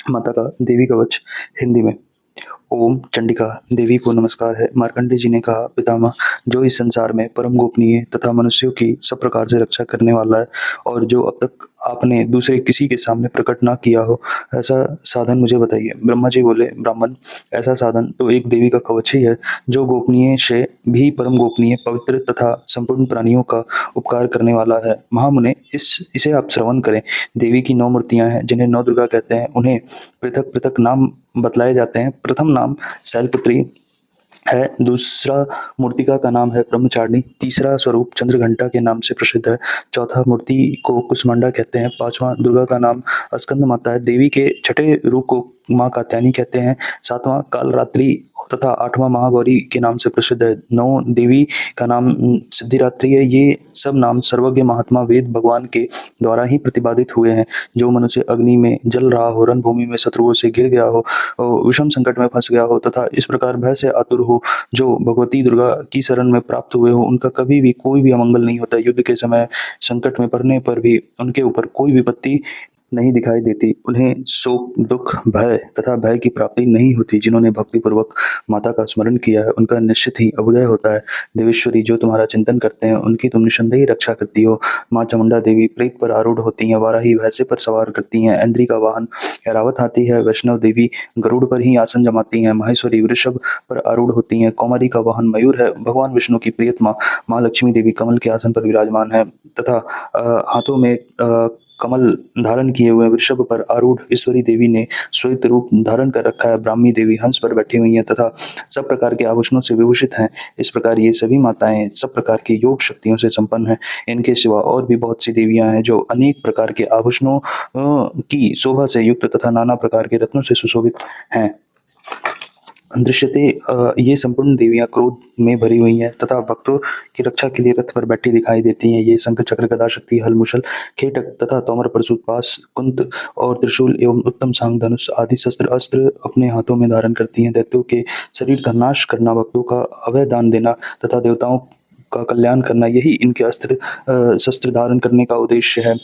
माता का देवी कवच हिंदी में। ओम चंडिका देवी को नमस्कार है। मार्कंडेय जी ने कहा, पितामह, जो इस संसार में परम गोपनीय तथा मनुष्यों की सब प्रकार से रक्षा करने वाला है और जो अब तक आपने दूसरे किसी के सामने प्रकट ना किया हो, ऐसा साधन मुझे बताइए। ब्रह्मा जी बोले, ब्राह्मण, ऐसा साधन तो एक देवी का कवच ही है, जो गोपनीय से भी परम गोपनीय, पवित्र तथा संपूर्ण प्राणियों का उपकार करने वाला है। महामुने, इसे आप श्रवण करें। देवी की 9 मूर्तियां हैं, जिन्हें 9 दुर्गा कहते हैं। उन्हें पृथक पृथक नाम बतलाए जाते हैं। प्रथम नाम शैलपुत्री है, दूसरा मूर्तिका का नाम है ब्रह्मचारिणी, तीसरा स्वरूप चंद्रघंटा के नाम से प्रसिद्ध है, चौथा मूर्ति को कुसमांडा कहते हैं, पांचवा दुर्गा का नाम स्कंद माता है, देवी के छठे रूप को माँ कात्यायनी कहते हैं, सातवां कालरात्रि तथा आठवां महागौरी के नाम से प्रसिद्ध है, नौ देवी का नाम सिद्धिरात्रि है। ये सब नाम सर्वज्ञ महात्मा वेद भगवान के द्वारा ही प्रतिपादित हुए हैं। जो मनुष्य अग्नि में जल रहा हो, रणभूमि में शत्रुओं से घिर गया हो, विषम संकट में फंस गया हो तथा इस प्रकार भय से आतुर हो, जो भगवती दुर्गा की शरण में प्राप्त हुए हो, उनका कभी भी कोई भी अमंगल नहीं होता। युद्ध के समय संकट में पड़ने पर भी उनके ऊपर कोई विपत्ति नहीं दिखाई देती। उन्हें शोक, दुख, भय तथा भय की प्राप्ति नहीं होती। जिन्होंने भक्तिपूर्वक माता का स्मरण किया है, उनका निश्चित ही अभ्युदय होता है। देवेश्वरी, जो तुम्हारा चिंतन करते हैं, उनकी तुम निस्संदेह ही रक्षा करती हो। माँ चामुंडा देवी प्रेत पर आरूढ़ होती हैं, वाराही भैंसे पर सवार करती हैं, ऐन्द्री का वाहन ऐरावत हाथी है, वैष्णव देवी गरुड़ पर ही आसन जमाती हैं, माहेश्वरी वृषभ पर आरूढ़ होती हैं, कौमारी का वाहन मयूर है, भगवान विष्णु की प्रियतमा माँ लक्ष्मी देवी कमल के आसन पर विराजमान है तथा हाथों में कमल धारण किए हुए वृषभ पर आरूढ़ ईश्वरी देवी ने श्वेत रूप धारण कर रखा है। ब्राह्मी देवी हंस पर बैठी हुई हैं तथा सब प्रकार के आभूषणों से विभूषित हैं। इस प्रकार ये सभी माताएं सब प्रकार की योग शक्तियों से संपन्न हैं। इनके सिवा और भी बहुत सी देवियां हैं, जो अनेक प्रकार के आभूषणों की शोभा से युक्त तथा नाना प्रकार के रत्नों से सुशोभित हैं। दृश्यते ये संपूर्ण देवियां क्रोध में भरी हुई हैं तथा भक्तों की रक्षा के लिए रथ पर बैठी दिखाई देती हैं। ये शंख, चक्र, गदा, शक्ति, हल, मुशल, खेटक तथा तोमर, परशुत, पास, कुंत और त्रिशूल एवं उत्तम सांग, धनुष आदि शस्त्र अस्त्र अपने हाथों में धारण करती हैं। दैत्यों के शरीर का नाश करना, भक्तों का अभय दान देना तथा देवताओं का कल्याण करना, यही इनके अस्त्र शस्त्र धारण करने का उद्देश्य है।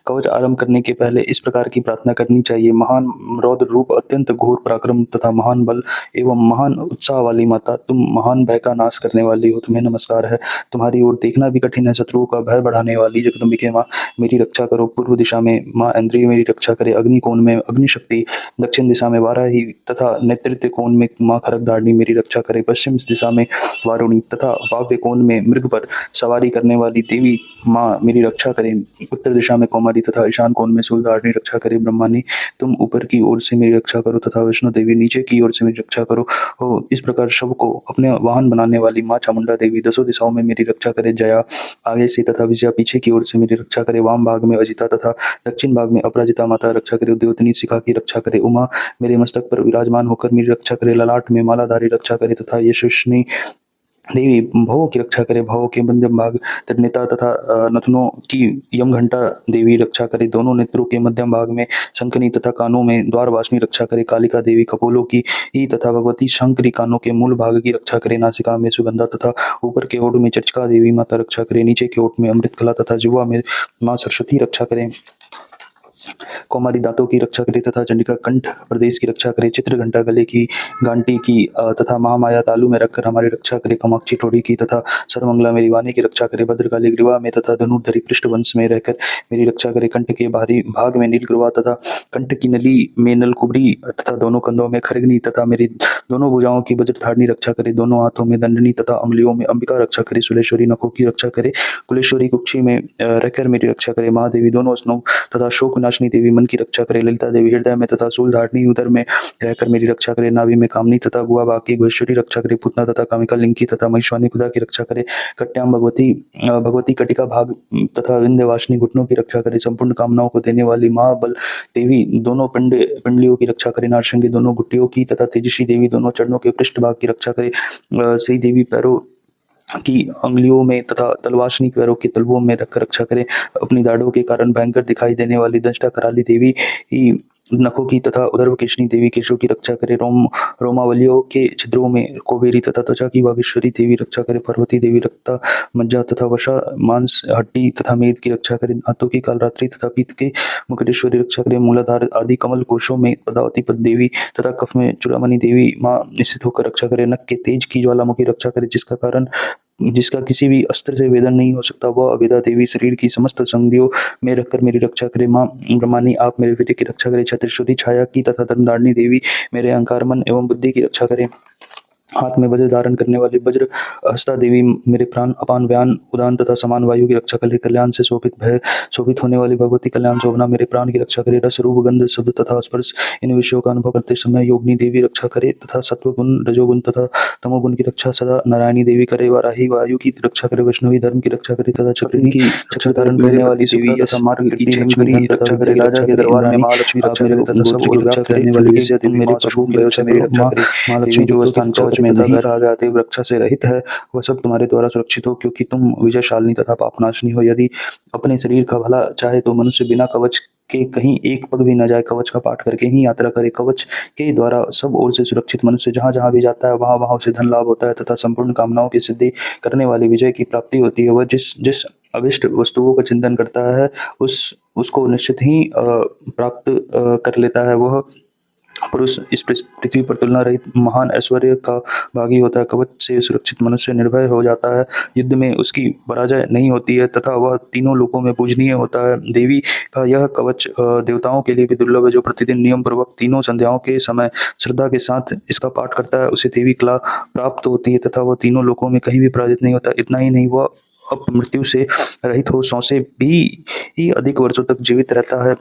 कवच आरंभ करने के पहले इस प्रकार की प्रार्थना करनी चाहिए। महान रौद्र रूप, अत्यंत घोर पराक्रम तथा महान बल एवं महान उत्साह वाली माता, तुम महान भय का नाश करने वाली हो, तुम्हें नमस्कार है। तुम्हारी ओर देखना भी कठिन है। शत्रुओं का भय बढ़ाने वाली जगदम्बिके माँ, मेरी रक्षा करो। पूर्व दिशा में माँ ऐन्द्री मेरी रक्षा करे। अग्नि कोण में अग्नि शक्ति, दक्षिण दिशा में वाराही तथा नेतृत्व कोण में माँ खरकधारिणी मेरी रक्षा करे। पश्चिम दिशा में वारुणी तथा वाव्य कोण में मृग पर सवारी करने वाली देवी माँ मेरी रक्षा करें। उत्तर दिशा में कौमारी तथा ईशान कोण में शूलधारिणी रक्षा करे। ब्रह्मानी, तुम ऊपर की ओर से मेरी रक्षा करो तथा विष्णु देवी नीचे की ओर से मेरी रक्षा करो। हो इस प्रकार शव को अपने वाहन बनाने वाली माँ चामुंडा देवी दसों दिशाओं में मेरी रक्षा करे। जया आगे से तथा विजया पीछे की ओर से मेरी रक्षा करे। वाम भाग में अजिता तथा दक्षिण भाग में अपराजिता माता रक्षा करे। द्योतनी शिखा की रक्षा करे। उमा मेरे मस्तक पर विराजमान होकर मेरी रक्षा करे। ललाट में मालाधारी रक्षा करे तथा यशस्विनी देवी भवों की रक्षा करे। भवों के मध्यम भाग त्रिनेता तथा नथनों की यमघंटा देवी रक्षा करे। दोनों नेत्रों के मध्यम भाग में शंखनी तथा कानों में द्वारवासिनी रक्षा करे। कालिका देवी कपोलों की ही तथा भगवती शंकरी कानों के मूल भाग की रक्षा करे। नासिका में सुगंधा तथा ऊपर के ओठ में चर्चिका देवी माता रक्षा करे। नीचे के ओठ में अमृत कला तथा जिह्वा में माँ सरस्वती रक्षा करें। कौमारी दांतों की रक्षा करे तथा चंडिका कंठ प्रदेश की रक्षा करे। चित्र घंटा गले की घंटी की तथा महामाया तालू में रखकर हमारी रक्षा करे। कामाक्षी ठोड़ी की तथा सर्वमंगला मेरी वाणी की रक्षा करे। भद्रकाली ग्रीवा में तथा धनुर्धरी पृष्ठवंश में रहकर मेरी रक्षा करे। कंठ के बाहरी भाग में नीलग्रीवा तथा कंठ की नली में नलकुबरी तथा दोनों कंधों में खरगनी तथा मेरी दोनों भुजाओं की वज्रधारणी रक्षा करे। दोनों हाथों में दंडनी तथा अंगुलियों में अंबिका रक्षा करे। सुलेश्वरी नखों की रक्षा करे। कुलेश्वरी कुक्षी में रहकर मेरी रक्षा करे। महादेवी दोनों स्तनों तथा शोक नाशनी देवी मन की रक्षा करे। ललिता देवी हृदय में तथा शूलधारिणी उदर में रहकर मेरी रक्षा करे। नाभि में कामनी तथा गुआ बाकी गुहेश्वरी रक्षा करे। पूतना तथा कामिका लिंकी तथा महिष्वानी खुदा की रक्षा करे। कट्याम भगवती कटिका भाग तथा विंध्यवासिनी घुटनों की रक्षा करे। संपूर्ण कामनाओं को देने वाली महाबल देवी दोनों पिंडलियों की रक्षा करे। नारसंगी दोनों घुटियों की तथा तेजस्वी देवी दोनों चरणों के पृष्ठ भाग की रक्षा करे। सही देवी पैरों की अंगुलियों में तथा तलवासनी पैरों के तलवों में रखकर रक्षा करे। अपनी दाढ़ों के कारण भयंकर दिखाई देने वाली दंष्टा कराली देवी ही नखों की तथा उदरकेशिनी देवी केशों की रक्षा करे। रोमावलियों के छिद्रों में कुबेरी तथा त्वचा की वागीश्वरी देवी रक्षा करे। पार्वती देवी रक्ता, मज्जा तथा वसा, मांस, हड्डी तथा मेद की रक्षा करे। हाथों की कालरात्रि तथा पीत के मुकुटेश्वरी रक्षा करे। मूलाधार आदि कमल कोशों में पदावती पद देवी तथा कफ में चूड़ामणि देवी माँ निश्चित होकर रक्षा करे। नख के तेज की ज्वालामुखी रक्षा करे, जिसका किसी भी अस्त्र से वेदन नहीं हो सकता, वह अवेदा देवी शरीर की समस्त संधियों में रखकर मेरी रक्षा करे। माँ ब्रह्मानी, आप मेरे बेटे की रक्षा करे। छत्रेश्वरी छाया की तथा धर्मधारिणी देवी मेरे अहंकार, मन एवं बुद्धि की रक्षा करे। हाथ में वज्र धारण करने वाली वज्र हस्ता देवी मेरे प्राण, अपान, व्यान, उदान तथा समान वायु की रक्षा करे। कल्याण से शोभित होने वाली भगवती कल्याण शोभना मेरे प्राण की रक्षा करे। रस, रूप, गंध, शब्द तथा स्पर्श, इन विषयों का अनुभव करते समय योगिनी देवी रक्षा करे तथा सत्वगुण, रजोगुण तथा तमोगुण की रक्षा सदा नारायणी देवी करे। वाराही वायु की रक्षा करे। वैष्णवी धर्म की रक्षा करे तथा चक्रिणी चक्र धारण करने वाली देवी यश, मार्ग, कीर्ति, लक्ष्मी, धन तथा विद्या की रक्षा करे। इंद्राणी, आप मेरे गोत्र की रक्षा करे। चंडिके, तुम मेरी पशुओं की रक्षा करो। माँ महालक्ष्मी, जो स्थान कवच में नहीं कहा जाते रक्षा से रहित है, वह सब तुम्हारे द्वारा सुरक्षित हो, क्योंकि तुम विजयशालिनी तथा पापनाशिनी हो। यदि अपने शरीर का भला चाहे तो मनुष्य बिना कवच के कहीं एक पग भी न जाए, कवच का पाठ करके ही यात्रा करे। कवच के द्वारा सब ओर से सुरक्षित मनुष्य जहां जहां भी जाता है, वहां वहां उसे धन लाभ होता है तथा संपूर्ण कामनाओं की सिद्धि करने वाली विजय की प्राप्ति होती है। वह जिस जिस अभिष्ट वस्तुओं का चिंतन करता है, उसको निश्चित ही प्राप्त कर लेता है। वह पुरुष इस पृथ्वी पर तुलना रहित महान ऐश्वर्य का भागी होता है। कवच से सुरक्षित मनुष्य निर्भय हो जाता है, युद्ध में उसकी पराजय नहीं होती है तथा वह तीनों लोकों में पूजनीय होता है। देवी का यह कवच देवताओं के लिए भी दुर्लभ है। जो प्रतिदिन नियम पूर्वक तीनों संध्याओं के समय श्रद्धा के साथ इसका पाठ करता है, उसे देवी कला प्राप्त होती है तथा वह तीनों लोकों में कहीं भी पराजित नहीं होता। इतना ही नहीं, वह अब मृत्यु से रहित हो 100 से भी अधिक वर्षों तक जीवित रहता है।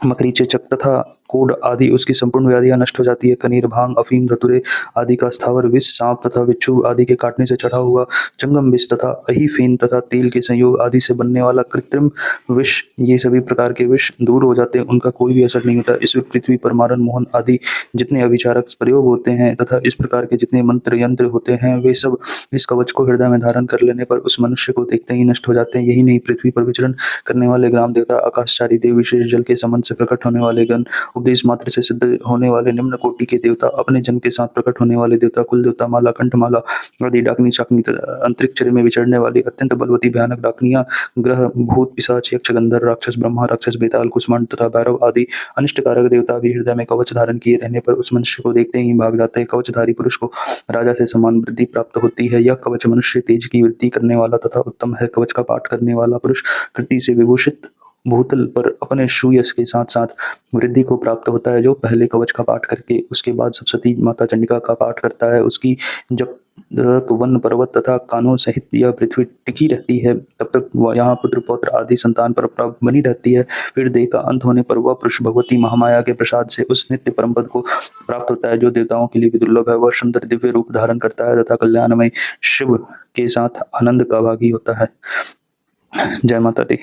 मकड़ी, चेचक तथा कोढ़ आदि उसकी संपूर्ण व्याधियां नष्ट हो जाती है। कनीर, भांग, अफीम, धतूरे आदि का स्थावर विष, सांप तथा बिच्छू आदि के काटने से चढ़ा हुआ जंगम विष तथा अहीफेन तथा तेल के संयोग आदि से बनने वाला कृत्रिम विष, ये सभी प्रकार के विष दूर हो जाते हैं, उनका कोई भी असर नहीं होता। इस पृथ्वी पर मारन, मोहन आदि जितने अभिचारक प्रयोग होते हैं तथा इस प्रकार के जितने मंत्र यंत्र होते हैं, वे सब इस कवच को हृदय में धारण कर लेने पर उस मनुष्य को देखते ही नष्ट हो जाते हैं। यही नहीं, पृथ्वी पर विचरण करने वाले ग्राम देवता, आकाशचारी देव, विशेष जल के संबंध से प्रकट होने वाले गण, उपदेश मात्र से सिद्ध होने वाले निम्न कोटि के देवता, अपने जन के साथ प्रकट होने वाले देवता, कुल देवता, माला, कंठमाला आदि, डाकनी, चाकनी, अंतरिक्ष में विचरने वाली अत्यंत बलवती भयानक डाकनियां, ग्रह, भूत, पिशाच, यक्ष, गंधर्व, राक्षस, ब्रह्मा, राक्षस, बेताल, कुष्मांड तथा भैरव आदि अनिष्टकारक देवता भी हृदय में कवच धारण किए रहने पर उस मनुष्य को देखते ही भाग जाते हैं। कवचधारी पुरुष को राजा से समान वृद्धि प्राप्त होती है। यह कवच मनुष्य तेज की वृद्धि करने वाला तथा उत्तम है। कवच का पाठ करने वाला पुरुष कृति से विभूषित भूतल पर अपने सुयश के साथ साथ वृद्धि को प्राप्त होता है। जो पहले कवच का पाठ करके उसके बाद सरस्वती माता चंडिका का पाठ करता है, उसकी जब तक वन पर्वत तथा कानों सहित यह पृथ्वी टिकी रहती है, तब तक वह यहाँ पुत्र पौत्र आदि संतान पर प्राप्त बनी रहती है। फिर देह का अंत होने पर वह पुरुष भगवती महामाया के प्रसाद से उस नित्य परम पद को प्राप्त होता है, जो देवताओं के लिए भी दुर्लभ है। वह सुंदर दिव्य रूप धारण करता है तथा कल्याणमय शिव के साथ आनंद का भागी होता है। जय माता दी।